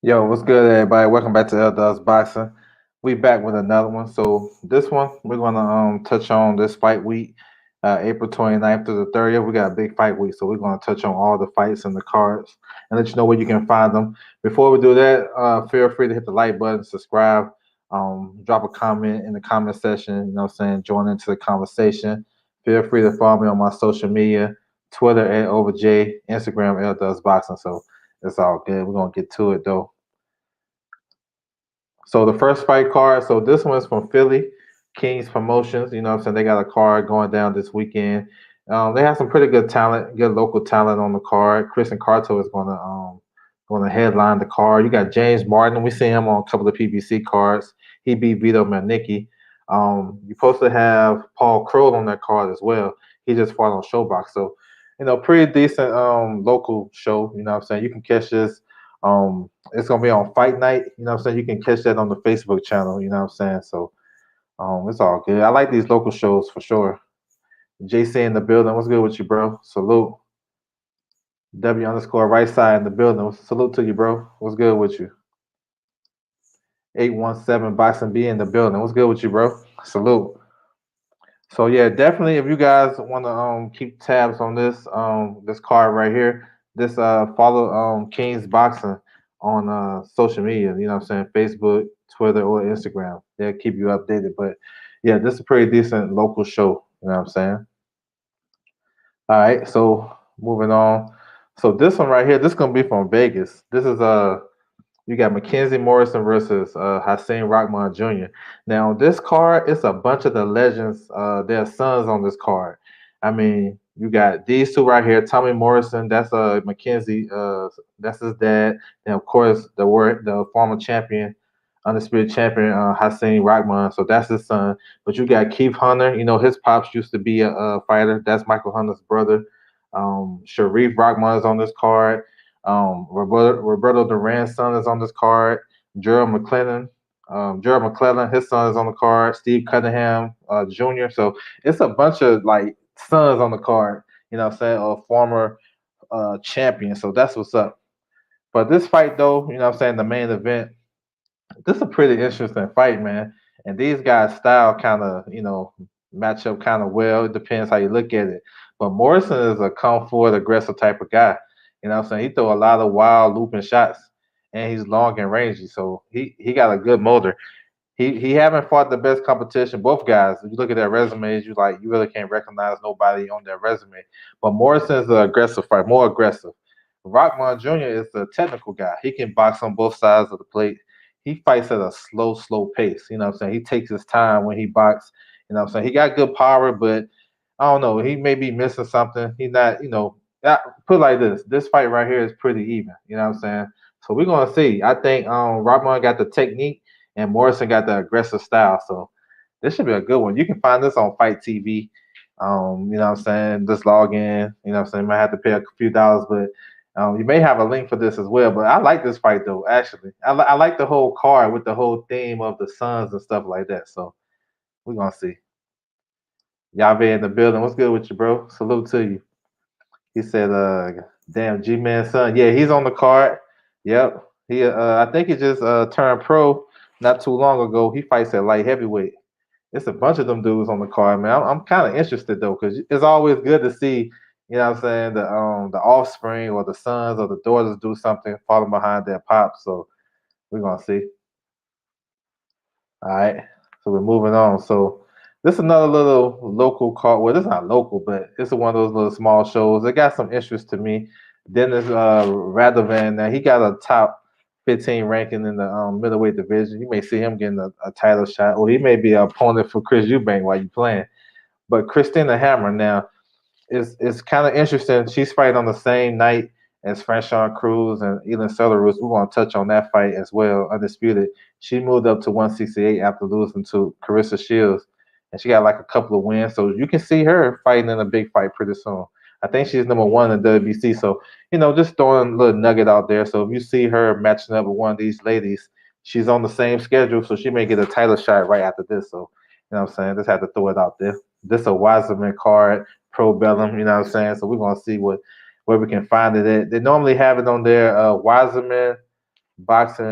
Yo, what's good, everybody? Welcome back to Valdez Boxing. We back with another one. So this one we're gonna touch on this fight week, April 29th through the 30th. We got a big fight week, so we're gonna touch on all the fights and the cards and let you know where you can find them. Before we do that, feel free to hit the like button, subscribe, drop a comment in the comment section. You know what I'm saying? Join into the conversation. Feel free to follow me on my social media, Twitter at OverJ, Instagram at Valdez Boxing. So it's all good. We're gonna get to it though. So the first fight card, so this one's from Philly, Kings Promotions. You know what I'm saying? They got a card going down this weekend. They have some pretty good talent, good local talent on the card. Christian Carto is gonna headline the card. You got James Martin. We see him on a couple of PBC cards. He beat Vito Manicki. You're supposed to have Paul Kroll on that card as well. He just fought on Showbox. So, pretty decent local show. You know what I'm saying? You can catch this. It's gonna be on fight night. You know what I'm saying? You can catch that on the Facebook channel. You know what I'm saying? So it's all good. I like these local shows for sure. JC in the building. What's good with you, bro? Salute. W underscore right side in the building. Salute to you, bro. What's good with you? 817 Boxing B in the building. What's good with you, bro? Salute. So yeah, definitely if you guys want to keep tabs on this card right here, this follow King's Boxing on social media, you know what I'm saying? Facebook, Twitter, or Instagram. They'll keep you updated. But yeah, this is a pretty decent local show, you know what I'm saying? All right, so moving on. So this one right here, this is gonna be from Vegas. This is you got McKenzie Morrison versus Hussein Rockman Jr. Now, this card, it's a bunch of the legends, their sons on this card. I mean, you got these two right here. Tommy Morrison, that's McKenzie, that's his dad. And of course, the former champion, undisputed champion, Hussein Rockman. So that's his son. But you got Keith Hunter. You know, his pops used to be a fighter. That's Michael Hunter's brother. Sharif Rockman is on this card. Roberto Duran's son is on this card. Gerald McClellan, his son is on the card. Steve Cunningham Jr. So it's a bunch of like sons on the card. You know what I'm saying? Or former champion. So that's what's up. But this fight, though, you know what I'm saying? The main event, this is a pretty interesting fight, man. And these guys' style kind of, match up kind of well. It depends how you look at it. But Morrison is a come forward, aggressive type of guy. You know what I'm saying? He throw a lot of wild looping shots, and he's long and rangy. So he got a good motor. He haven't fought the best competition. Both guys, if you look at their resumes, you really can't recognize nobody on their resume. But Morrison's an aggressive fight, more aggressive. Rockman Jr. is a technical guy. He can box on both sides of the plate. He fights at a slow pace. You know what I'm saying? He takes his time when he boxes. You know what I'm saying? He got good power, but I don't know. He may be missing something. He's not, put it like this. This fight right here is pretty even. You know what I'm saying? So we're gonna see. I think Rockman got the technique and Morrison got the aggressive style. So this should be a good one. You can find this on Fight TV. You know what I'm saying? Just log in. You know what I'm saying? You might have to pay a few dollars, but you may have a link for this as well. But I like this fight though. Actually, I like the whole card with the whole theme of the suns and stuff like that. So we're gonna see. Yave in the building. What's good with you, bro? Salute to you. He said, damn, G Man son. Yeah, he's on the card. Yep. I think he just turned pro not too long ago. He fights at light heavyweight. It's a bunch of them dudes on the card, man. I'm kind of interested though, because it's always good to see, you know what I'm saying, the offspring or the sons or the daughters do something, following behind their pops. So we're gonna see. All right. So we're moving on. So this is another little local card. Well, this is not local, but it's one of those little small shows. It got some interest to me. Dennis Radovan. Now he got a top 15 ranking in the middleweight division. You may see him getting a title shot, or he may be an opponent for Chris Eubank while you playing. But Christina Hammer now is kind of interesting. She's fighting on the same night as Franchon Cruz and Elin Celarus. We're going to touch on that fight as well. Undisputed. She moved up to 168 after losing to Carissa Shields, and she got like a couple of wins. So you can see her fighting in a big fight pretty soon. I think she's number one in WBC. So, just throwing a little nugget out there. So if you see her matching up with one of these ladies, she's on the same schedule. So she may get a title shot right after this. So, you know what I'm saying? Just had to throw it out there. This is a Wiseman card, Pro Bellum, you know what I'm saying? So we're going to see where we can find it at. They normally have it on there, Wiseman boxing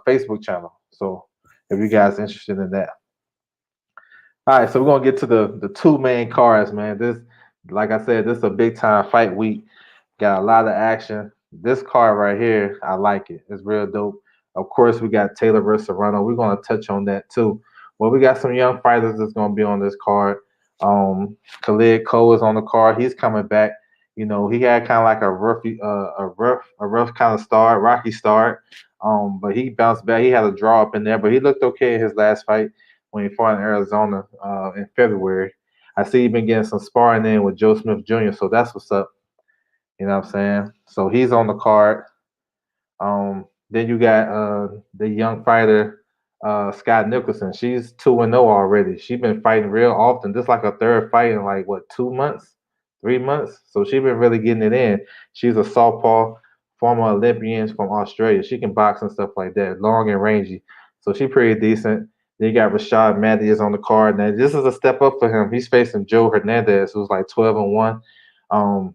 Facebook channel. So if you guys interested in that. All right, so we're gonna get to the two main cards, man. This, like I said, this is a big time fight week. Got a lot of action. This card right here, I like it. It's real dope. Of course, we got Taylor versus Serrano. We're gonna touch on that too. Well, we got some young fighters that's gonna be on this card. Khalid Cole is on the card. He's coming back. You know, he had kind of like a rough kind of start, rocky start. But he bounced back. He had a draw up in there, but he looked okay in his last fight when he fought in Arizona in February. I see he been getting some sparring in with Joe Smith Jr. So that's what's up. You know what I'm saying? So he's on the card. Then you got the young fighter Scott Nicholson. She's 2-0 already. She's been fighting real often. This is like a third fight in like what 2 months, 3 months. So she's been really getting it in. She's a southpaw, former Olympian from Australia. She can box and stuff like that, long and rangy. So she's pretty decent. Then you got Rashad Matthews on the card. Now this is a step up for him. He's facing Joe Hernandez, who's like 12-1. Um,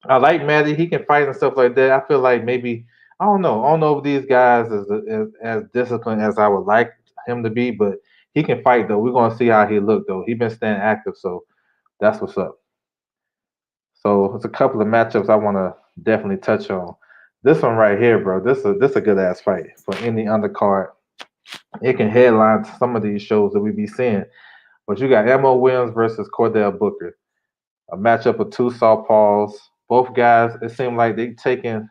I like Matty. He can fight and stuff like that. I feel like maybe I don't know. I don't know if these guys is as disciplined as I would like him to be, but he can fight though. We're gonna see how he look though. He been staying active, so that's what's up. So it's a couple of matchups I want to definitely touch on. This one right here, bro. This a good ass fight for any undercard. It can headline some of these shows that we be seeing. But you got Mo Williams versus Cordell Booker, a matchup of two southpaws. Both guys, it seemed like they taking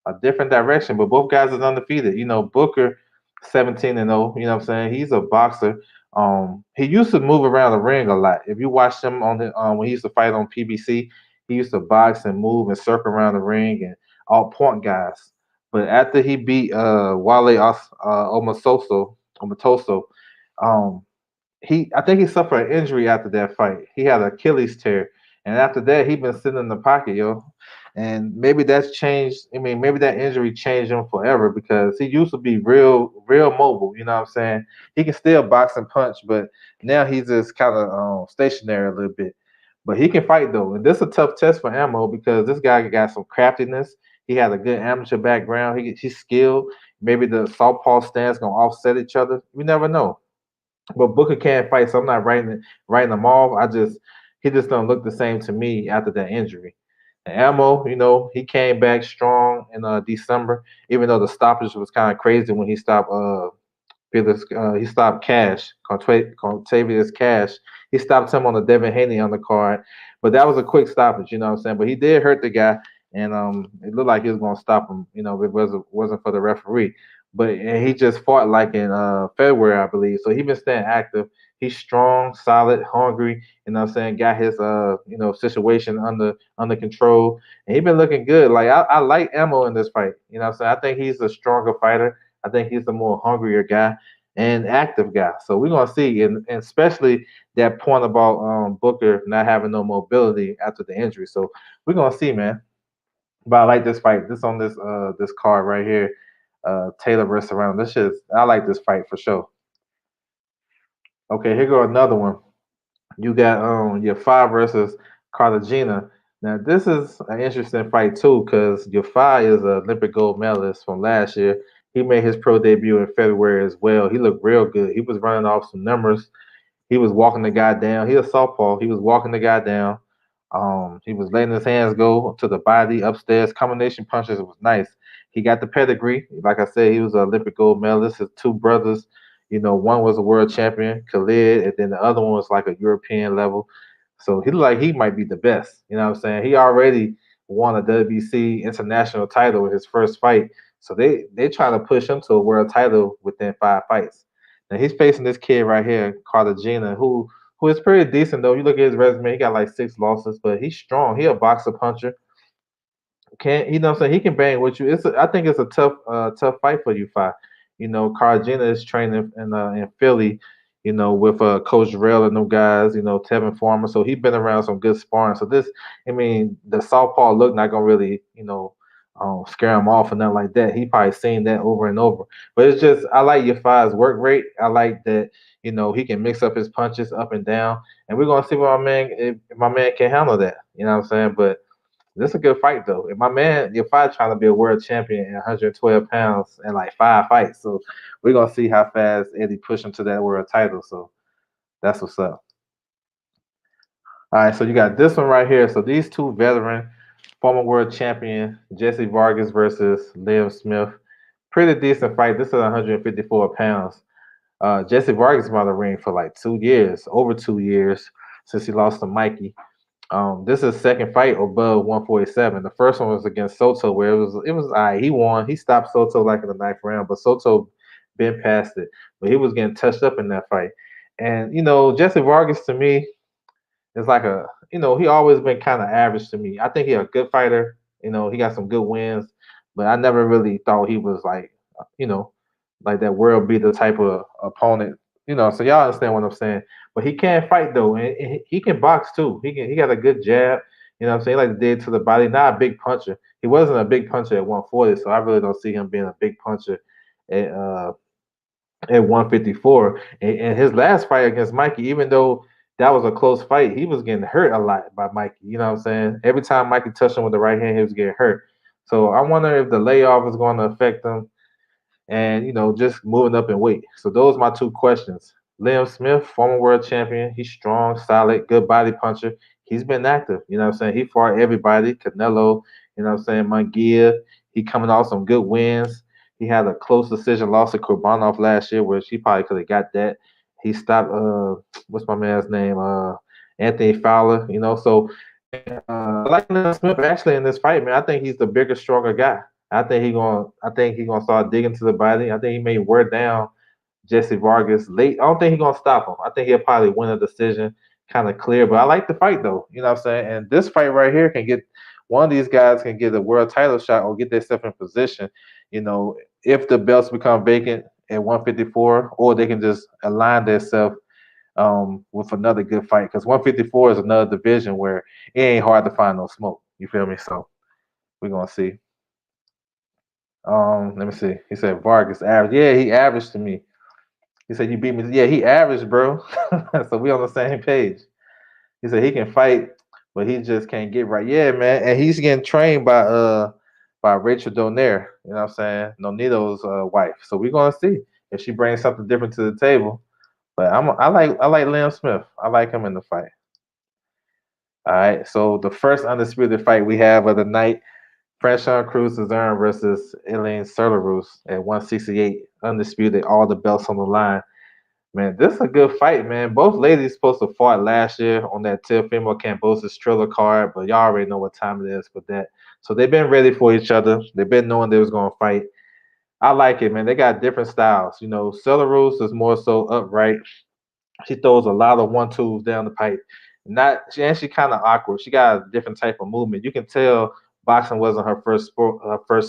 a different direction, but both guys is undefeated. You know, Booker 17-0, you know what I'm saying? He's a boxer. He used to move around the ring a lot. If you watch him on the when he used to fight on PBC, he used to box and move and circle around the ring and all point guys. But after he beat Wale Omotoso, um, he I think he suffered an injury after that fight. He had an Achilles tear, and after that, he been sitting in the pocket, yo. And maybe that's changed. I mean, maybe that injury changed him forever because he used to be real mobile. You know what I'm saying? He can still box and punch, but now he's just kind of stationary a little bit. But he can fight though, and this is a tough test for Ammo because this guy got some craftiness. He has a good amateur background. He's skilled. Maybe the southpaw stance gonna offset each other. We never know. But Booker can't fight, so I'm not writing him off. He just don't look the same to me after that injury. And Ammo, you know, he came back strong in December, even though the stoppage was kind of crazy when he stopped he stopped Cash, Contavious Cash. He stopped him on the Devin Haney undercard, but that was a quick stoppage, you know what I'm saying? But he did hurt the guy, and it looked like he was going to stop him, you know, if it wasn't for the referee. But and he just fought like in February, I believe. So he been staying active. He's strong, solid, hungry. You know what I'm saying? Got his situation under control, and he been looking good. Like I like Ammo in this fight. You know what I'm saying? I think he's a stronger fighter. I think he's the more hungrier guy and active guy. So we're gonna see, and especially that point about Booker not having no mobility after the injury. So we're gonna see, man. But I like this fight. This on this card right here, Taylor versus Serrano. I like this fight for sure. Okay, here go another one. You got your five versus Cartagena. Now this is an interesting fight too, because your five is an Olympic gold medalist from last year. He made his pro debut in February as well. He looked real good. He was running off some numbers. He was walking the guy down. He was southpaw. He was walking the guy down. He was letting his hands go to the body upstairs. Combination punches was nice. He got the pedigree. Like I said, he was an Olympic gold medalist. His two brothers, you know, one was a world champion, Khalid, and then the other one was like a European level. So he looked like he might be the best. You know what I'm saying? He already won a WBC international title in his first fight. So they trying to push him to a world title within 5 fights. Now he's facing this kid right here, Cartagena, who is pretty decent though. You look at his resume, he got like 6 losses, but he's strong. He a boxer puncher. Can you know what I'm saying? He can bang with you. I think it's a tough fight for you, five. You know, Cartagena is training in Philly, you know, with Coach Jarrell and them guys, you know, Tevin Farmer. So he's been around some good sparring. So I mean, the southpaw look not gonna really, you know, scare him off or nothing like that. He probably seen that over and over. But it's just I like your five's work rate. I like that, you know, he can mix up his punches up and down. And we're gonna see what if my man can handle that. You know what I'm saying? But This is a good fight though. And my man, your fight trying to be a world champion in 112 pounds in like 5 fights. So we're gonna see how fast Eddie push him to that world title. So that's what's up. All right, so you got this one right here. So these two veteran, former world champion Jesse Vargas versus Liam Smith. Pretty decent fight. This is 154 pounds. Jesse Vargas been on the ring for like 2 years, over 2 years since he lost to Mikey. This is his second fight above 147. The first one was against Soto, where it was all right. He won. He stopped Soto like in the ninth round, but Soto been past it. But he was getting touched up in that fight. And Jesse Vargas to me is like he always been kind of average to me. I think he a good fighter. He got some good wins, but I never really thought he was like, you know, like that world beater type of opponent. So y'all understand what I'm saying. But he can fight though, and he can box too. He got a good jab. What I'm saying, like dead to the body. Not a big puncher. He wasn't a big puncher at 140, so I really don't see him being a big puncher at uh at 154. And his last fight against Mikey, even though that was a close fight, he was getting hurt a lot by Mikey. You know what I'm saying? Every time Mikey touched him with the right hand, he was getting hurt. So I wonder if the layoff is going to affect him and just moving up in weight. So those are my two questions. Liam Smith, former world champion, he's strong, solid, good body puncher. He's been active. You know what I'm saying? He fought everybody. Canelo, what I'm saying? Munguia. He coming off some good wins. He had a close decision loss to Kurbanov last year, where she probably could have got that. He stopped. What's my man's name? Anthony Fowler. So I like Liam Smith actually in this fight, man. I think he's the bigger, stronger guy. I think he gonna start digging to the body. I think he may wear down Jesse Vargas late. I don't think he's gonna stop him. I think he'll probably win a decision kind of clear. But I like the fight though. You know what I'm saying? And this fight right here can get one of these guys can get a world title shot or get themselves in position. If the belts become vacant at 154, or they can just align themselves with another good fight. Because 154 is another division where it ain't hard to find no smoke. You feel me? So we're gonna see. Let me see. He said Vargas average. Yeah, he averaged to me. He said you beat me. Yeah, he averaged, bro. So we on the same page. He said he can fight, but he just can't get right. Yeah, man. And he's getting trained by Rachel Donaire. You know what I'm saying? Nonito's wife. So we're gonna see if she brings something different to the table. But I like Liam Smith. I like him in the fight. All right. So the first undisputed fight we have of the night. Franchon Cruz Cesaro versus Elaine Certa at 168, undisputed, all the belts on the line. Man, this is a good fight, man. Both ladies supposed to fought last year on that Teofimo Cambosis Triller card, but y'all already know what time it is for that. So they've been ready for each other. They've been knowing they was gonna fight. I like it, man. They got different styles. Certa is more so upright. She throws a lot of 1-2s down the pipe. She kind of awkward. She got a different type of movement. You can tell boxing wasn't her first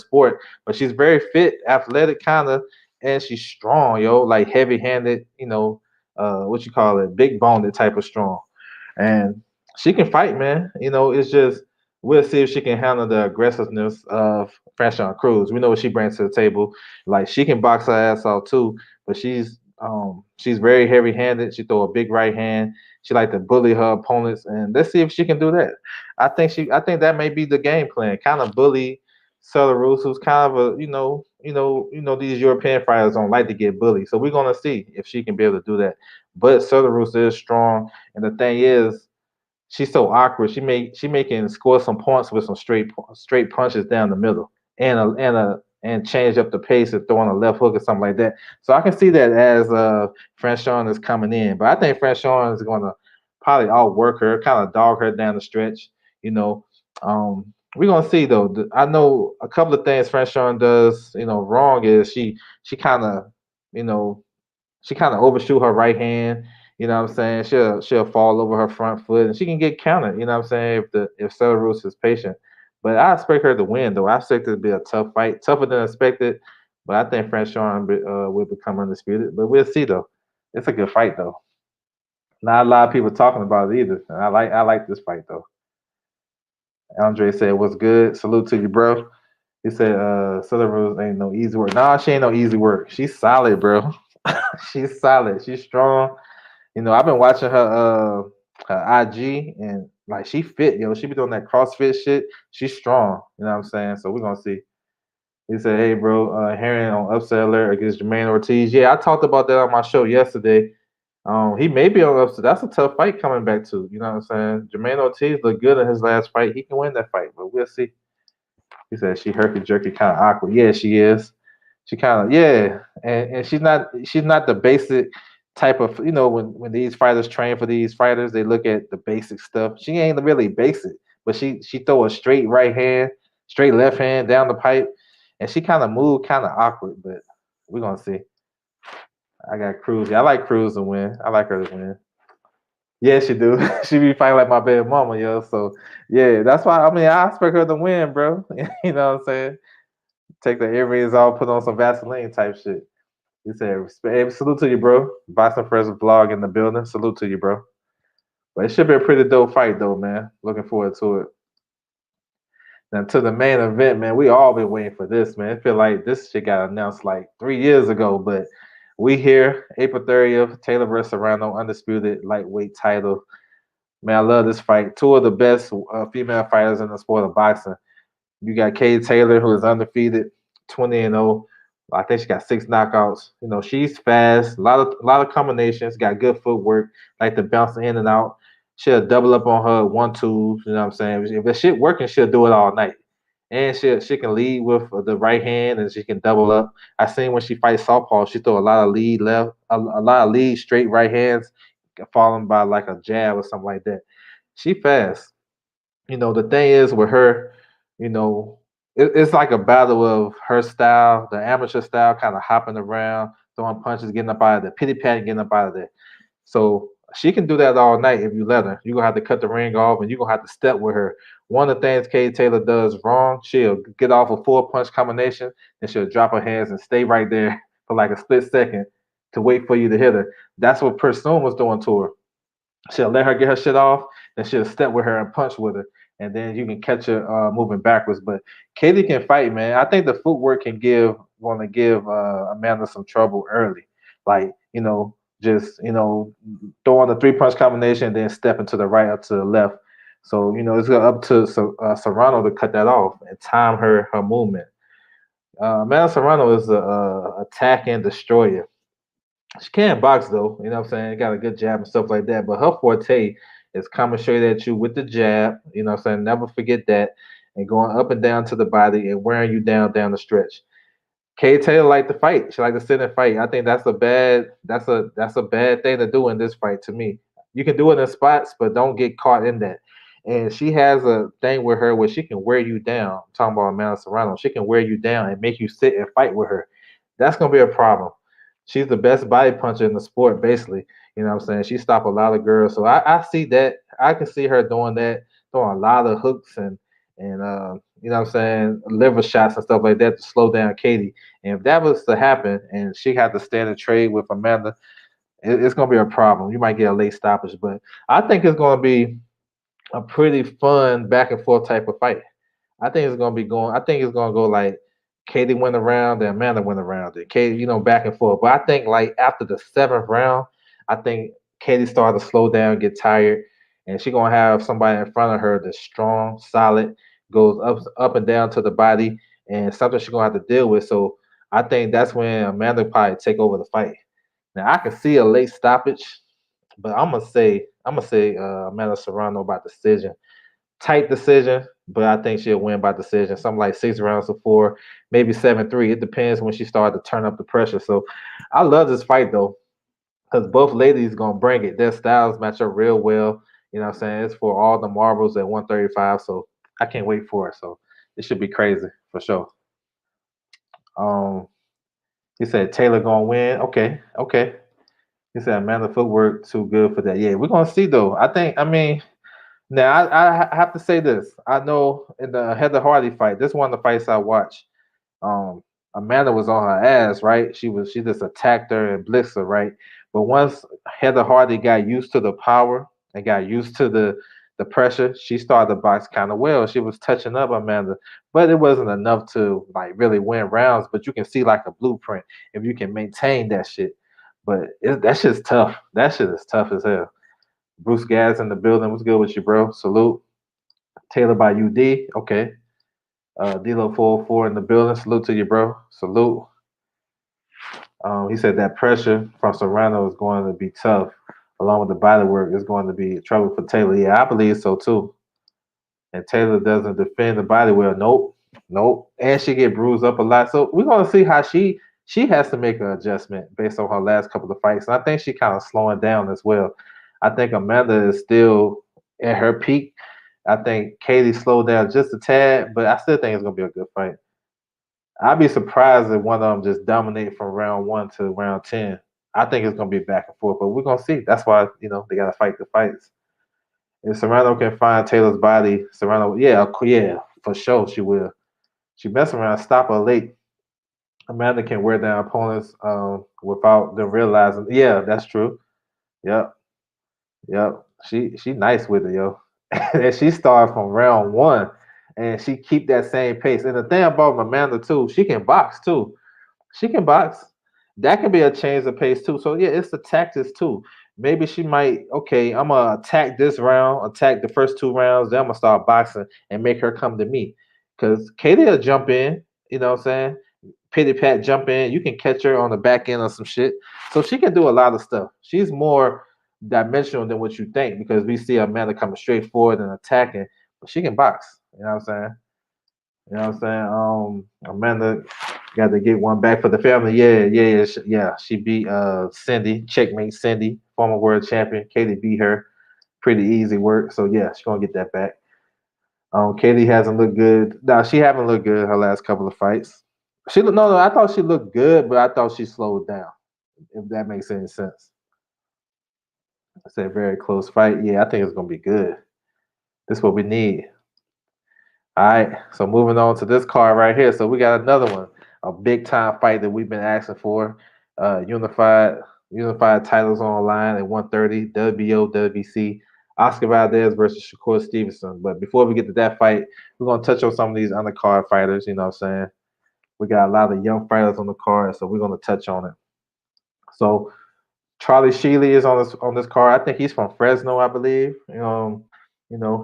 sport, but she's very fit, athletic kind of, and she's strong, yo, like heavy-handed, what you call it, big boned type of strong. And she can fight, man. It's just we'll see if she can handle the aggressiveness of Franchon Cruz. We know what she brings to the table. Like she can box her ass off too, but she's very heavy handed. She throw a big right hand. She like to bully her opponents, and let's see if she can do that. I think that may be the game plan. Kind of bully Belarus, who's kind of a these European fighters don't like to get bullied. So we're gonna see if she can be able to do that. But Belarus is strong, and the thing is, she's so awkward. She making score some points with some straight punches down the middle, and change up the pace and throwing a left hook or something like that. So I can see that as Franchon is coming in, but I think Franchon is gonna probably outwork her, kind of dog her down the stretch. You know, we're gonna see though. I know a couple of things Franchon does, wrong is she kind of, you know, she kind of overshoot her right hand. You know what I'm saying? She'll fall over her front foot and she can get countered. You know what I'm saying? If Belarus is patient, but I expect her to win though. I expect it to be a tough fight, tougher than expected. But I think Franchon will become undisputed. But we'll see though. It's a good fight though. Not a lot of people talking about it either. I like this fight though. Andre said, "What's good? Salute to you, bro." He said, Belarus ain't no easy work. Nah, she ain't no easy work. She's solid, bro. She's solid. She's strong. I've been watching her IG, and like she fit, yo. She be doing that CrossFit shit. She's strong. You know what I'm saying? So we're gonna see. He said, "Hey, bro, Herring on upset alert against Jermaine Ortiz." Yeah, I talked about that on my show yesterday. He may be on upset. That's a tough fight coming back to. You know what I'm saying? Jermaine Ortiz looked good in his last fight. He can win that fight, but we'll see. He said she herky jerky kind of awkward. Yeah, she is. She kind of and she's not the basic type of when these fighters train for these fighters, they look at the basic stuff. She ain't really basic, but she throw a straight right hand, straight left hand down the pipe, and she kind of move kind of awkward. But we're gonna see. I got Cruz. Yeah, I like Cruz to win. I like her to win. Yeah, she do. She be fighting like my baby mama, yo. So yeah, that's why I expect her to win, bro. You know what I'm saying? Take the earrings off, put on some Vaseline type shit. He said, hey, salute to you, bro. Boston First vlog in the building. Salute to you, bro. But it should be a pretty dope fight, though, man. Looking forward to it. Now, to the main event, man, we all been waiting for this, man. I feel like this shit got announced like 3 years ago, but we here, April 30th, Taylor versus Serrano, undisputed lightweight title. Man, I love this fight. Two of the best female fighters in the sport of boxing. You got Katie Taylor, who is undefeated, 20-0. I think she got 6 knockouts. She's fast, a lot of combinations, got good footwork, like to bounce in and out. She'll double up on her 1-2s. You know what I'm saying? If the shit working, she'll do it all night. And she can lead with the right hand, and she can double up. I seen when she fights southpaw, she throw a lot of lead left, a lot of lead straight right hands, followed by like a jab or something like that. She fast. The thing is with her, you know, it's like a battle of her style, the amateur style, kind of hopping around, throwing punches, getting up out of there, pity patting, getting up out of there. So she can do that all night if you let her. You're gonna have to cut the ring off and you're gonna have to step with her. One of the things Katie Taylor does wrong, she'll get off a full punch combination and she'll drop her hands and stay right there for like a split second to wait for you to hit her. That's what Pursoon was doing to her. She'll let her get her shit off, then she'll step with her and punch with her, and then you can catch her moving backwards. But Katie can fight, man. I think the footwork can want to give Amanda some trouble early, like just throwing the 3 punch combination, and then stepping to the right or to the left. So it's up to Serrano to cut that off and time her movement. Amanda Serrano is a attack and destroyer. She can box though, you know what I'm saying? Got a good jab and stuff like that. But her forte is coming straight at you with the jab, you know what I'm saying? Never forget that. And going up and down to the body and wearing you down the stretch. Kay Taylor like to fight. She like to sit and fight. I think that's a bad thing to do in this fight to me. You can do it in spots, but don't get caught in that. And she has a thing with her where she can wear you down. I'm talking about Amanda Serrano. She can wear you down and make you sit and fight with her. That's gonna be a problem. She's the best body puncher in the sport, basically. You know what I'm saying? She stopped a lot of girls. So I see that. I can see her doing that, throwing a lot of hooks and you know what I'm saying, liver shots and stuff like that to slow down Katie. And if that was to happen and she had to stand and trade with Amanda, it's gonna be a problem. You might get a late stoppage, but I think it's gonna be a pretty fun back and forth type of fight. I think it's gonna go like Katie went around, then Amanda went around, then Katie, back and forth. But I think like after the 7th round, I think Katie started to slow down, get tired, and she's gonna have somebody in front of her that's strong, solid, goes up and down to the body, and something she's gonna have to deal with. So I think that's when Amanda probably take over the fight. Now I can see a late stoppage, but I'm gonna say Amanda Serrano by decision. Tight decision, but I think she'll win by decision. Something like 6 rounds to 4, maybe 7-3. It depends when she started to turn up the pressure. So I love this fight though, because both ladies gonna bring it. Their styles match up real well. You know what I'm saying? It's for all the marbles at 135. So I can't wait for it. So it should be crazy for sure. Um, he said Taylor gonna win. Okay, okay. He said Amanda footwork too good for that. Yeah, we're gonna see though. I mean, now I have to say this. I know in the Heather Hardy fight, this is one of the fights I watched. Um, Amanda was on her ass, right? She just attacked her and blitzed her, right? But once Heather Hardy got used to the power and got used to the pressure, she started to box kind of well. She was touching up Amanda, but it wasn't enough to like really win rounds. But you can see like a blueprint if you can maintain that shit. But that shit's tough. That shit is tough as hell. Bruce Gas in the building. What's good with you, bro? Salute. Taylor by UD. Okay. D'Lo 404 in the building. Salute to you, bro. Salute. He said that pressure from Serrano is going to be tough, along with the body work. Is going to be trouble for Taylor. Yeah, I believe so too. And Taylor doesn't defend the body well. Nope, nope. And she get bruised up a lot. So we're gonna see how she has to make an adjustment based on her last couple of fights. And I think she kind of slowing down as well. I think Amanda is still at her peak. I think Katie slowed down just a tad, but I still think it's gonna be a good fight. I'd be surprised if one of them just dominate from round one to round 10. I think it's gonna be back and forth, but we're gonna see. That's why they gotta fight the fights. If Serrano can find Taylor's body, Serrano, yeah, for sure she will. She mess around, stop her late. Amanda can wear down opponents without them realizing. Yeah, that's true. Yep, yep. She nice with it, yo. And she started from round one, and she keep that same pace. And the thing about Amanda too, she can box too. She can box. That can be a change of pace too. So yeah, it's the tactics too. Maybe she might, okay, I'm gonna attack this round, attack the first two rounds, then I'm gonna start boxing and make her come to me. Cause Katie will jump in, you know what I'm saying? Pity pat jump in. You can catch her on the back end of some shit. So she can do a lot of stuff. She's more dimensional than what you think because we see Amanda coming straight forward and attacking, but she can box. You know what I'm saying? You know what I'm saying? Amanda got to get one back for the family. Yeah. She beat Cindy, checkmate Cindy, former world champion. Katie beat her. Pretty easy work. So yeah, she's gonna get that back. Katie hasn't looked good. No, she haven't looked good her last couple of fights. She no, I thought she looked good, but I thought she slowed down. If that makes any sense. It's a very close fight. Yeah, I think it's gonna be good. This is what we need. All right, so moving on to this card right here. So we got another one, a big time fight that we've been asking for. Unified titles online at 130, WBO, WBC. Oscar Valdez versus Shakur Stevenson. But before we get to that fight, we're gonna touch on some of these undercard fighters. You know what I'm saying? We got a lot of young fighters on the card, so we're gonna touch on it. So Charlie Sheely is on this card. I think he's from Fresno, I believe.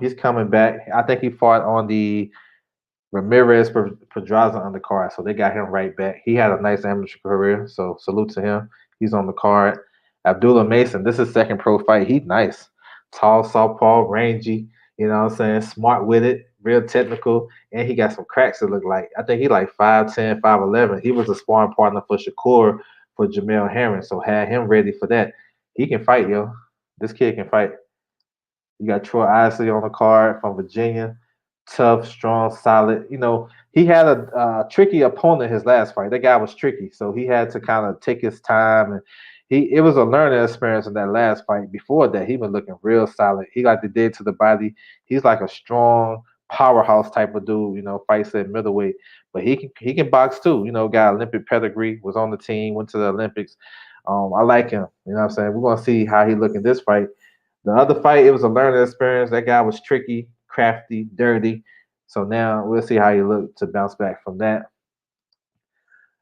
He's coming back. I think he fought on the Ramirez Pedraza on the card, so they got him right back. He had a nice amateur career, so salute to him. He's on the card. Abdullah Mason, this is second pro fight. He's nice. Tall, southpaw, rangy, you know what I'm saying? Smart with it, real technical, and he got some cracks that look like. I think he like 5'10, 5'11. He was a sparring partner for Shakur for Jamel Herring, so had him ready for that. He can fight, yo. This kid can fight. You got Troy Isley on the card from Virginia. Tough, strong, solid. He had a tricky opponent his last fight. That guy was tricky, so he had to kind of take his time. And it was a learning experience in that last fight. Before that, he been looking real solid. He like the dead to the body. He's like a strong powerhouse type of dude. Fights at middleweight, but he can box too. Got Olympic pedigree. Was on the team. Went to the Olympics. I like him. You know what I'm saying? We're gonna see how he look in this fight. The other fight, it was a learning experience. That guy was tricky, crafty, dirty. So now we'll see how he look to bounce back from that.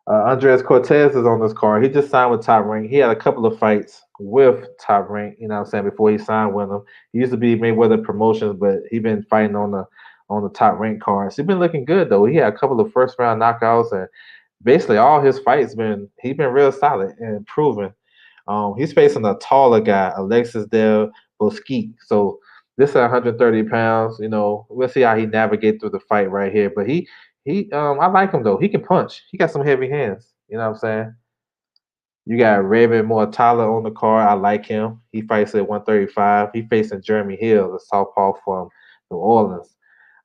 Andres Cortez is on this card. He just signed with Top Rank. He had a couple of fights with Top Rank, you know what I'm saying, before he signed with them. He used to be Mayweather Promotions, but he been fighting on the Top Rank cards. He's been looking good though. He had a couple of first round knockouts and basically all his fights he's been real solid and proven. He's facing a taller guy, Alexis Del Bosque. So this is 130 pounds. We'll see how he navigate through the fight right here. But I like him though. He can punch. He got some heavy hands. You know what I'm saying? You got Raven Mortala on the card. I like him. He fights at 135. He facing Jeremy Hill, the southpaw from New Orleans.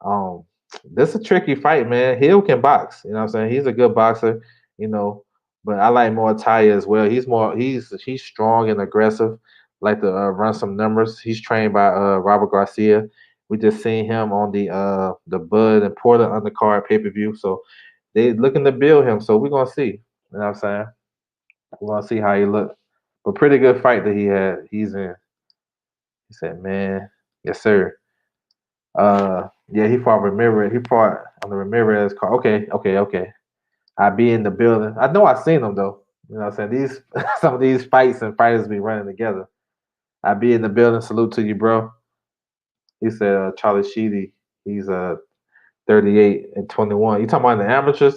Um, this is a tricky fight, man. Hill can box. You know what I'm saying? He's a good boxer. You know, but I like Mortala as well. He's strong and aggressive. Like to run some numbers. He's trained by Robert Garcia. We just seen him on the Bud and Porter undercard pay per view. So they looking to build him. So we're gonna see. You know what I'm saying? We're gonna see how he look. But pretty good fight that he had. He's in. He said, "Man, yes sir." Yeah, he fought Ramirez. He fought on the Ramirez card. Okay. I be in the building. I know I seen him though. You know what I'm saying? These some of these fights and fighters be running together. I be in the building. Salute to you, bro. He said Charlie Sheedy. He's 38 and 21. You talking about the amateurs?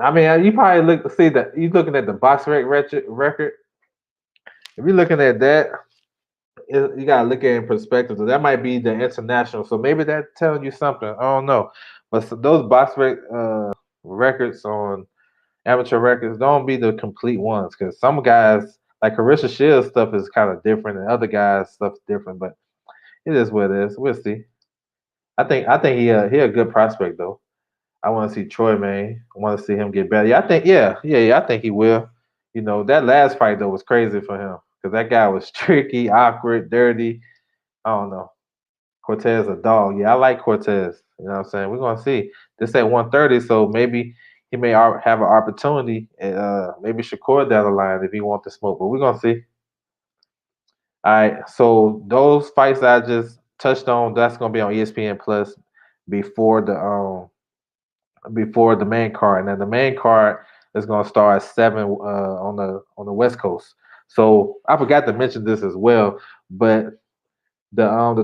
I mean, you probably look to see that you looking at the box record. If you're looking at that, you gotta look at it in perspective. So that might be the international. So maybe that's telling you something. I don't know. But those records on amateur records don't be the complete ones because some guys like Carissa Shields stuff is kind of different and other guys stuff's different. But it is what it is. We'll see. I think he a good prospect though. I want to see Troy, man. I want to see him get better. Yeah, I think yeah. I think he will. You know that last fight though was crazy for him because that guy was tricky, awkward, dirty. I don't know. Cortez a dog. Yeah, I like Cortez. You know what I'm saying? We're gonna see. This at 130, so maybe he may have an opportunity and maybe Shakur down the line if he wants to smoke. But we're gonna see. All right. So those fights I just touched on, that's gonna be on ESPN Plus before the main card. Now the main card is gonna start at 7 on the West Coast. So I forgot to mention this as well, but the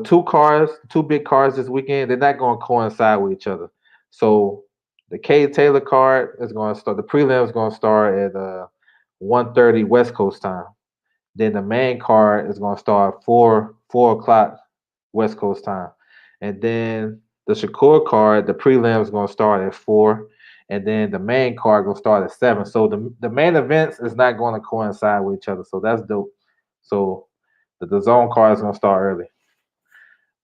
two big cards this weekend, they're not going to coincide with each other. So the Cade Taylor card is going to start. The prelim is going to start at 1:30 West Coast time. Then the main card is going to start 4 o'clock West Coast time, and then the Shakur card, the prelim is going to start at 4, and then the main card going to start at 7. So the main events is not going to coincide with each other. So that's dope. So the zone card is going to start early.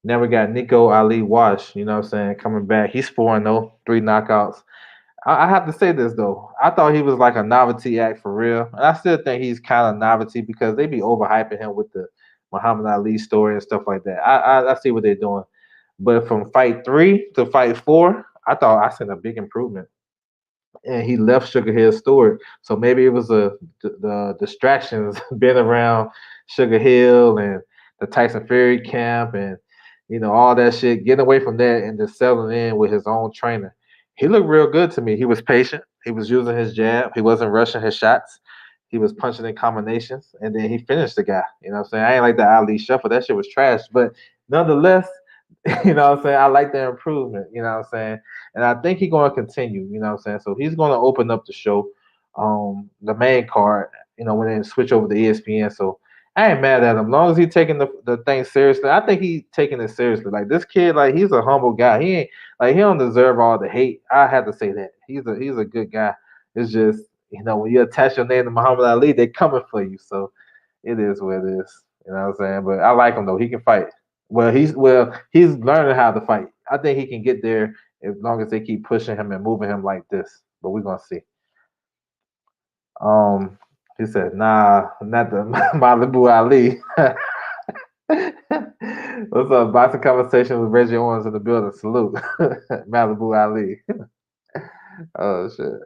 Now we got Nico Ali Wash, you know what I'm saying, coming back. He's 4-0, 3 knockouts. I have to say this though. I thought he was like a novelty act for real. And I still think he's kind of novelty because they be overhyping him with the Muhammad Ali story and stuff like that. I see what they're doing. But from fight 3 to fight 4, I thought I seen a big improvement and he left Sugar Hill Stewart. So maybe it was the distractions being around Sugar Hill and the Tyson Fury camp and all that shit. Getting away from that and just settling in with his own trainer. He looked real good to me. He was patient. He was using his jab. He wasn't rushing his shots. He was punching in combinations, and then he finished the guy. You know what I'm saying? I ain't like the Ali shuffle. That shit was trash. But nonetheless, what I'm saying? I like the improvement. You know what I'm saying? And I think he's going to continue. You know what I'm saying? So he's going to open up the show, the main card. When they switch over to ESPN. So I ain't mad at him. As long as he's taking the thing seriously, I think he's taking it seriously. Like this kid, like he's a humble guy. He ain't like he don't deserve all the hate. I had to say that. He's a good guy. It's just when you attach your name to Muhammad Ali, they coming for you. So it is what it is. You know what I'm saying? But I like him though. He can fight. He's learning how to fight. I think he can get there as long as they keep pushing him and moving him like this. But we're gonna see. Um, he said, "Nah, not the Malibu Ali." What's up? Boxing conversation with Reggie Owens in the building. Salute, Malibu Ali. Oh shit.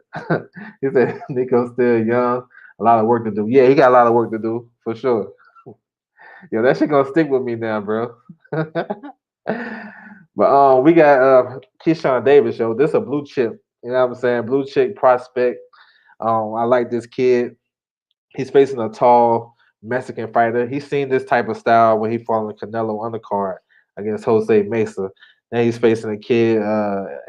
He said Nico's still young. A lot of work to do. Yeah, he got a lot of work to do for sure. Yo, that shit gonna stick with me now, bro. But we got Keyshawn Davis, yo. This a blue chip. You know what I'm saying? Blue chip prospect. I like this kid. He's facing a tall Mexican fighter. He's seen this type of style when he fought in Canelo undercard against Jose Mesa. Now he's facing a kid,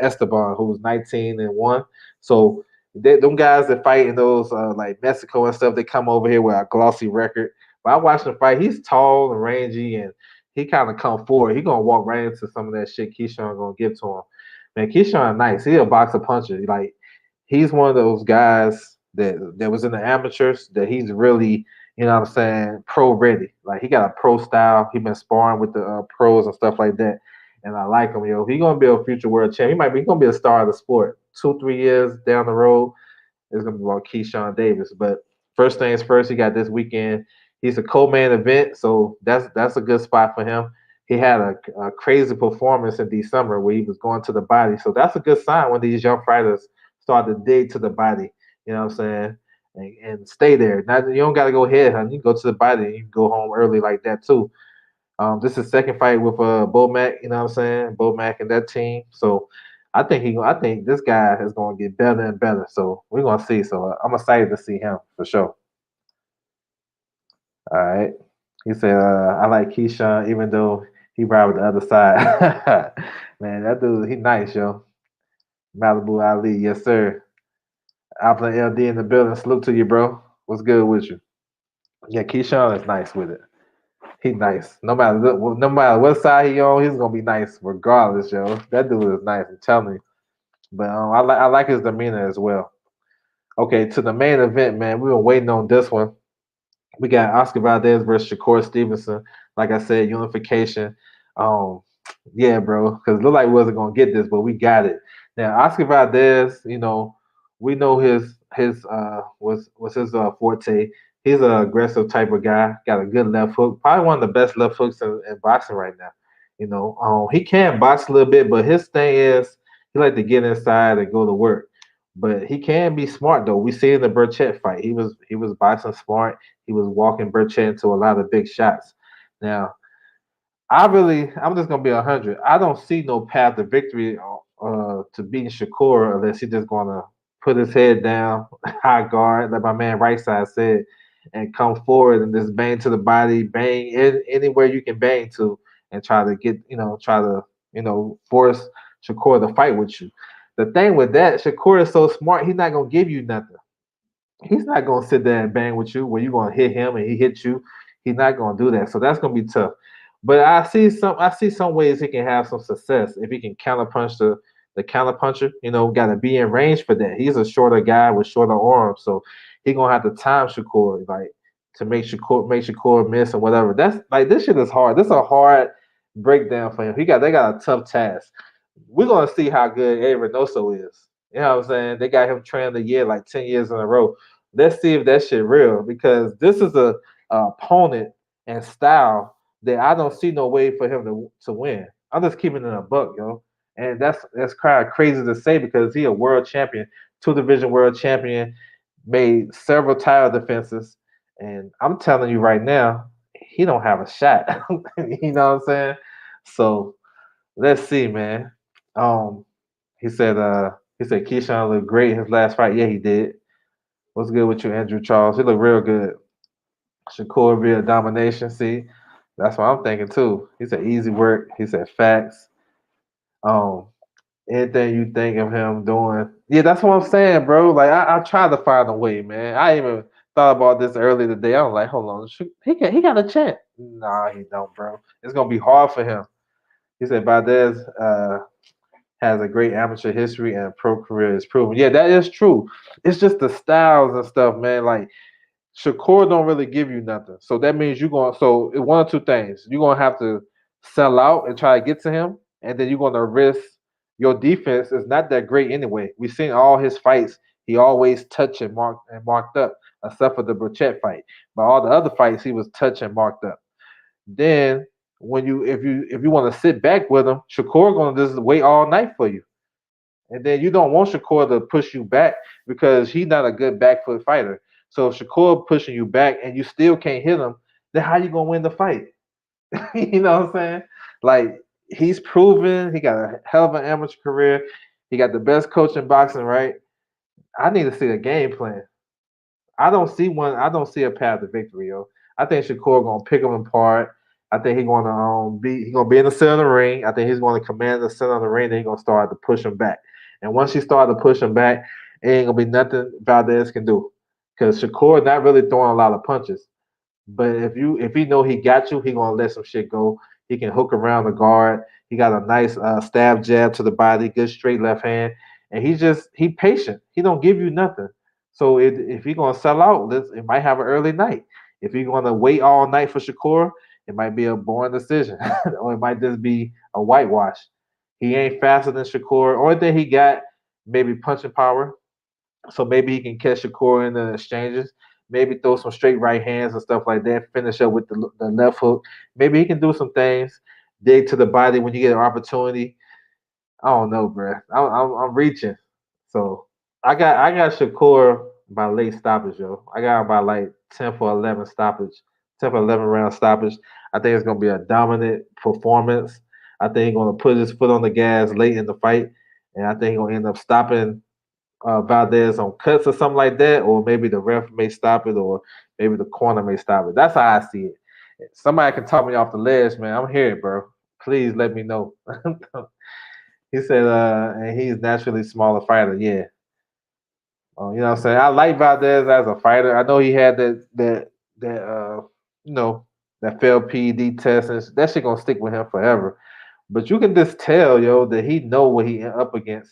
Esteban, who's 19-1. So them guys that fight in those like Mexico and stuff, they come over here with a glossy record. But I watched him fight. He's tall and rangy, and he kind of come forward. He gonna walk right into some of that shit Keyshawn gonna give to him. Man, Keyshawn nice. He a boxer puncher. Like he's one of those guys that was in the amateurs that he's really, what I'm saying, pro ready. Like he got a pro style. He been sparring with the pros and stuff like that. And I like him, yo. He gonna be a future world champ. He gonna be a star of the sport. 2-3 years down the road, it's gonna be about Keyshawn Davis. But first things first, he got this weekend. He's a co-main event, so that's a good spot for him. He had a crazy performance in December where he was going to the body. So that's a good sign when these young fighters start to dig to the body. You know what I'm saying? And stay there. Now you don't got to go head hunting. You can go to the body and you can go home early like that too. This is second fight with Bo Mac. You know what I'm saying? Bo Mac and that team. So I think this guy is going to get better and better. So we're gonna see. So I'm excited to see him for sure. All right. He said, "I like Keyshawn, even though he ride with the other side." Man, that dude, he nice, yo. Malibu Ali, yes sir. Alpha LD in the building. Salute to you, bro. What's good with you? Yeah, Keyshawn is nice with it. He nice. No matter what side he on, he's gonna be nice regardless, yo. That dude is nice. I'm telling you. But I like his demeanor as well. Okay, to the main event, man. We were waiting on this one. We got Oscar Valdez versus Shakur Stevenson. Like I said, unification. Um, yeah, bro, because it looked like we wasn't gonna get this, but we got it. Now, Oscar Valdez, we know his was his forte. He's an aggressive type of guy. Got a good left hook. Probably one of the best left hooks in boxing right now. He can box a little bit, but his thing is he like to get inside and go to work. But he can be smart though. We see in the Burchett fight, he was boxing smart. He was walking Burchett into a lot of big shots. Now, I'm just gonna be 100. I don't see no path to victory to beating Shakur unless he's just gonna put his head down, high guard, like my man right side said, and come forward and just bang to the body, bang anywhere you can bang to, and try to force Shakur to fight with you. The thing with that, Shakur is so smart, he's not gonna give you nothing. He's not gonna sit there and bang with you where you're gonna hit him and he hits you. He's not gonna do that. So that's gonna be tough. But I see some ways he can have some success if he can counterpunch the counterpuncher. Gotta be in range for that. He's a shorter guy with shorter arms, so he gonna have to time Shakur like to make Shakur miss or whatever. That's like this shit is hard. This is a hard breakdown for him. They got a tough task. We're gonna see how good Eddie Reynoso is. You know what I'm saying? They got him trained a year, like 10 years in a row. Let's see if that shit real because this is a opponent and style that I don't see no way for him to win. I'm just keeping it a buck, yo. And that's kind of crazy to say because he a world champion, two division world champion, made several title defenses, and I'm telling you right now, he don't have a shot. You know what I'm saying? So let's see, man. Um, he said Keyshawn looked great in his last fight. Yeah, he did. What's good with you, Andrew Charles? He looked real good. Shakur via domination. See, that's what I'm thinking too. He said easy work. He said facts. Um, anything you think of him doing? Yeah, that's what I'm saying, bro. Like I tried to find a way, man. I even thought about this earlier today. I was like, hold on, he got a chance. Nah, he don't, bro. It's gonna be hard for him. He said Valdez has a great amateur history and pro career is proven. Yeah, that is true. It's just the styles and stuff, man. Like Shakur don't really give you nothing. So that means you're going so one or two things. You're gonna have to sell out and try to get to him, and then you're gonna risk your defense is not that great anyway. We've seen all his fights, he always touch and marked up, except for the Burchett fight. But all the other fights he was touch and marked up. Then when if you want to sit back with him, Shakur gonna just wait all night for you. And then you don't want Shakur to push you back because he's not a good back foot fighter. So if Shakur pushing you back and you still can't hit him, then how you gonna win the fight? You know what I'm saying? Like he's proven he got a hell of an amateur career. He got the best coach in boxing, right? I need to see a game plan. I don't see one. I don't see a path to victory, yo. I think Shakur gonna pick him apart. I think he gonna be in the center of the ring. I think he's gonna command the center of the ring. Then he's gonna start to push him back. And once he start to push him back, it ain't gonna be nothing Valdez can do. Because Shakur not really throwing a lot of punches. But if he know he got you, he gonna let some shit go. He can hook around the guard. He got a nice stab jab to the body, good straight left hand, and he patient. He don't give you nothing. So if he gonna sell out, it might have an early night. If he gonna wait all night for Shakur, it might be a boring decision, or it might just be a whitewash. He ain't faster than Shakur. Only thing he got maybe punching power, so maybe he can catch Shakur in the exchanges. Maybe throw some straight right hands and stuff like that. Finish up with the left hook. Maybe he can do some things. Dig to the body when you get an opportunity. I don't know, bro. I'm reaching. So I got Shakur by late stoppage, yo. I got him by like 10 for 11 stoppage, 10 for 11 round stoppage. I think it's gonna be a dominant performance. I think he's gonna put his foot on the gas late in the fight, and I think he's gonna end up stopping Valdez on cuts or something like that, or maybe the ref may stop it, or maybe the corner may stop it. That's how I see it. Somebody can talk me off the ledge, man. I'm here, bro. Please let me know. He said, and he's naturally smaller fighter. Yeah. You know what I'm saying? I like Valdez as a fighter. I know he had that you know, that failed PED test, and that shit gonna stick with him forever. But you can just tell, yo, that he know what he up against.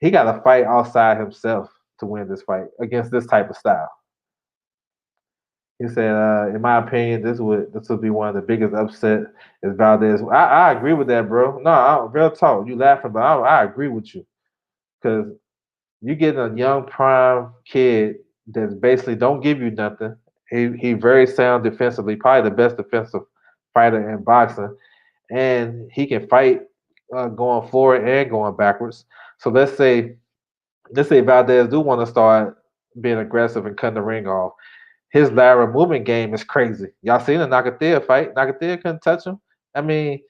He got to fight outside himself to win this fight against this type of style. He said, in my opinion, this would be one of the biggest upset is Valdez. I agree with that, bro. No, real talk. You laughing, but I agree with you because you get a young prime kid that's basically don't give you nothing. He very sound defensively, probably the best defensive fighter in boxing, and he can fight going forward and going backwards. So let's say Valdez do want to start being aggressive and cutting the ring off. His lateral movement game is crazy. Y'all seen the Nakathia fight? Nakathia couldn't touch him. I mean,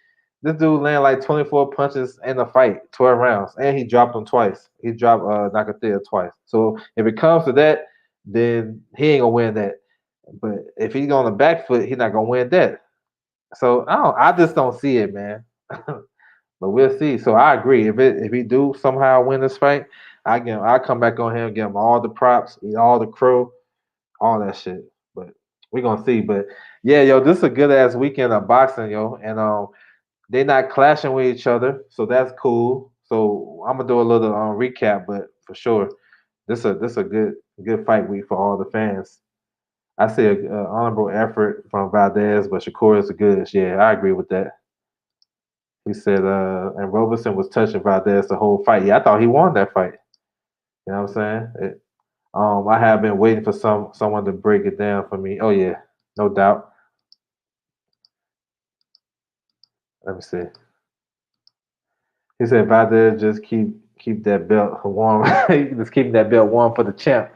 this dude landed like 24 punches in the fight, 12 rounds, and he dropped him twice. He dropped Nakathia twice. So if it comes to that, then he ain't gonna win that. But if he's on the back foot, he's not gonna win that. So I just don't see it, man. But we'll see. So I agree. If he do somehow win this fight, I come back on him, give him all the props, eat all the crow, all that shit. But we gonna see. But yeah, yo, this is a good ass weekend of boxing, yo, and they not clashing with each other, so that's cool. So I'm gonna do a little recap, but for sure, this a good fight week for all the fans. I see a honorable effort from Valdez, but Shakur is a good. Yeah, I agree with that. He said, and Roberson was touching Valdez the whole fight. Yeah, I thought he won that fight. You know what I'm saying? I have been waiting for someone to break it down for me. Oh yeah, no doubt. Let me see. He said Valdez just keep that belt warm. Just keep that belt warm for the champ.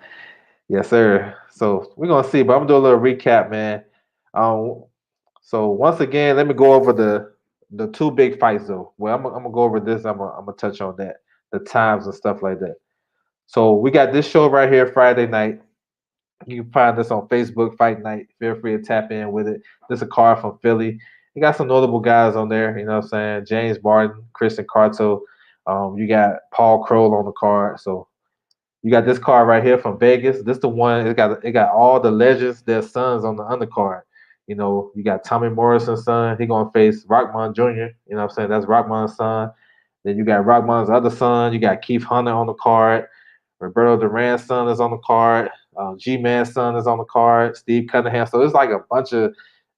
Yes, sir. So we're gonna see, but I'm gonna do a little recap, man. Um, so once again, let me go over the two big fights though. Well, I'm gonna go over this. I'm gonna touch on that, the times and stuff like that. So we got this show right here Friday night. You can find this on Facebook Fight Night. Feel free to tap in with it. This is a card from Philly. You got some notable guys on there. You know what I'm saying? James Barton, Kristen Carto. You got Paul Kroll on the card. So you got this card right here from Vegas. This the one. It got all the legends, their sons on the undercard. You know, you got Tommy Morrison's son. He gonna face Rockman Jr. You know what I'm saying? That's Rockman's son. Then you got Rockman's other son. You got Keith Hunter on the card. Roberto Duran's son is on the card. G-Man's son is on the card. Steve Cunningham. So it's like a bunch of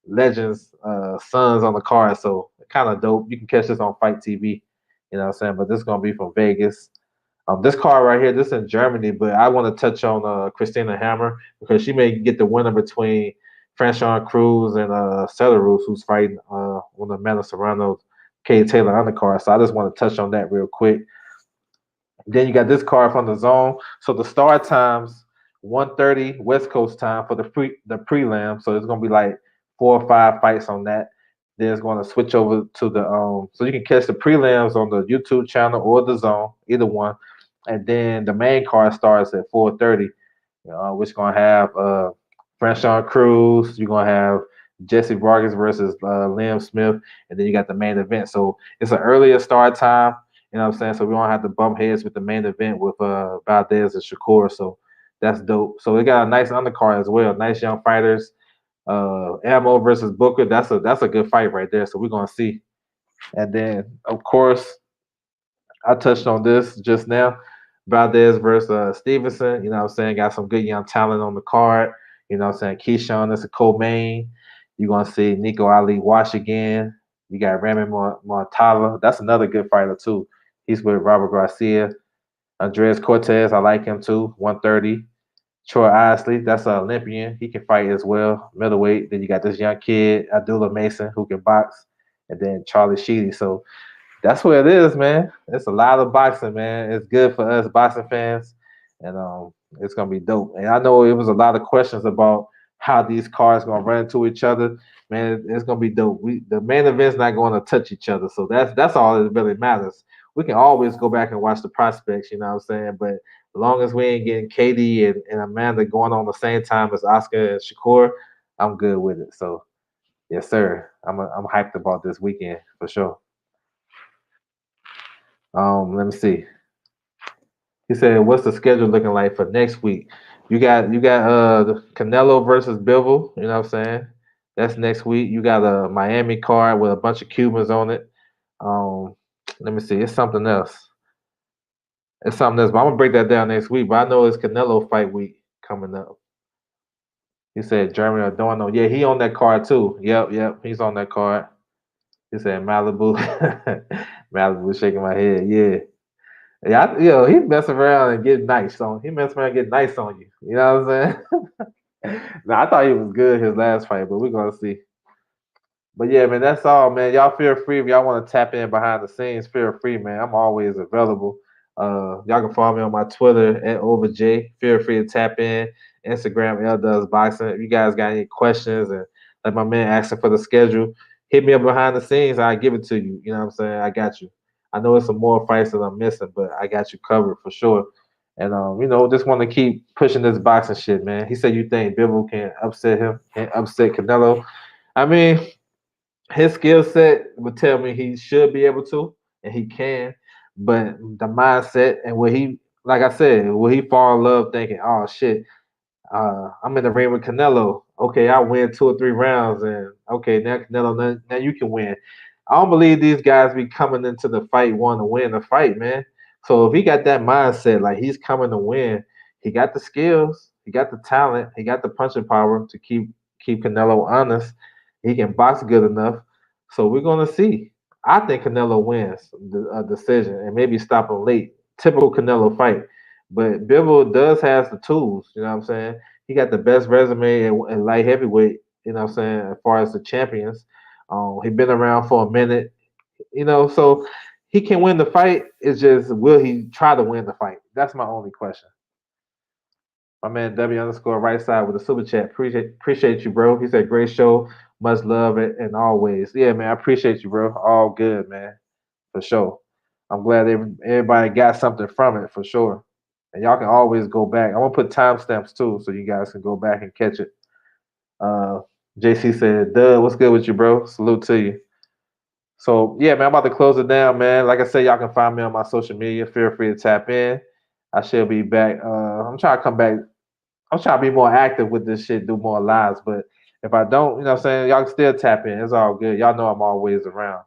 legends, sons on the card. So kind of dope. You can catch this on Fight TV. You know what I'm saying? But this is gonna be from Vegas. This card right here, this is in Germany, but I want to touch on Christina Hammer because she may get the winner between Franchon Cruz and Certa, who's fighting on the Amanda Serrano, Kay Taylor undercard. So I just want to touch on that real quick. Then you got this card from the zone. So the start times 1:30 West Coast time for the prelim. So it's gonna be like 4 or 5 fights on that. Then it's gonna switch over to the so you can catch the prelims on the YouTube channel or the zone, either one. And then the main card starts at 4:30. Which gonna have Franchon Cruz. You're gonna have Jesse Vargas versus Liam Smith, and then you got the main event. So it's an earlier start time. You know what I'm saying? So we don't have to bump heads with the main event with Valdez and Shakur. So that's dope. So we got a nice undercard as well. Nice young fighters. Ammo versus Booker. That's a good fight right there. So we're gonna see. And then of course I touched on this just now. Valdez versus Stevenson. You know what I'm saying? Got some good young talent on the card. You know what I'm saying? Keyshawn is a co-main. You're going to see Nico Ali wash again. You got Remy Montala. That's another good fighter, too. He's with Robert Garcia. Andres Cortez, I like him, too. 130. Troy Isley, that's an Olympian. He can fight as well, middleweight. Then you got this young kid, Abdullah Mason, who can box. And then Charlie Sheedy. So that's what it is, man. It's a lot of boxing, man. It's good for us boxing fans, and it's gonna be dope. And I know it was a lot of questions about how these cars gonna run into each other. Man, it's gonna be dope. The main event's not going to touch each other, so that's all that really matters. We can always go back and watch the prospects, you know what I'm saying? But as long as we ain't getting Katie and Amanda going on the same time as Oscar and Shakur, I'm good with it. So Yes, sir. I'm hyped about this weekend for sure. Let me see. He said, "What's the schedule looking like for next week? You got the Canelo versus Bivol. You know what I'm saying? That's next week. You got a Miami card with a bunch of Cubans on it. Um, let me see. It's something else. It's something else. But I'm gonna break that down next week. But I know it's Canelo fight week coming up. He said Germany or Dorno. Yeah, he on that card too. Yep. He's on that card. He said Malibu. Malibu shaking my head. Yeah. Yeah, he messing around and get nice on. He messing around and get nice on you. You know what I'm saying? No, I thought he was good his last fight, but we're gonna see. But yeah, man, that's all, man. Y'all feel free if y'all want to tap in behind the scenes. Feel free, man. I'm always available. Y'all can follow me on my Twitter at OverJ. Feel free to tap in. Instagram L Does Boxing. If you guys got any questions and like my man asking for the schedule, hit me up behind the scenes. I give it to you. You know what I'm saying? I got you. I know it's some more fights that I'm missing, but I got you covered for sure. And just want to keep pushing this boxing shit, man. He said you think Bivol can upset him, can upset Canelo. I mean, his skill set would tell me he should be able to, and he can. But the mindset and will he, like I said, will he fall in love thinking, oh shit, I'm in the ring with Canelo. Okay, I win 2 or 3 rounds, and okay, now Canelo, now you can win. I don't believe these guys be coming into the fight wanting to win the fight, man. So if he got that mindset, like he's coming to win, he got the skills, he got the talent, he got the punching power to keep Canelo honest. He can box good enough. So we're gonna see. I think Canelo wins the decision and maybe stop him late. Typical Canelo fight. But Bivol does has the tools, you know what I'm saying? He got the best resume in light heavyweight, you know what I'm saying, as far as the champions. He been around for a minute, so he can win the fight. It's just will he try to win the fight? That's my only question. My man W underscore right side with a super chat. Appreciate you, bro. He said great show, much love and always. Yeah, man, I appreciate you, bro. All good, man, for sure. I'm glad everybody got something from it for sure. And y'all can always go back. I'm gonna put timestamps too, so you guys can go back and catch it. Uh, JC said, "Duh, what's good with you, bro? Salute to you." So yeah, man, I'm about to close it down, man. Like I said, y'all can find me on my social media. Feel free to tap in. I shall be back. I'm trying to come back. I'm trying to be more active with this shit, do more lives. But if I don't, you know what I'm saying, y'all can still tap in. It's all good. Y'all know I'm always around.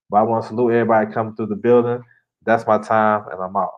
But I want to salute everybody coming through the building. That's my time, and I'm out.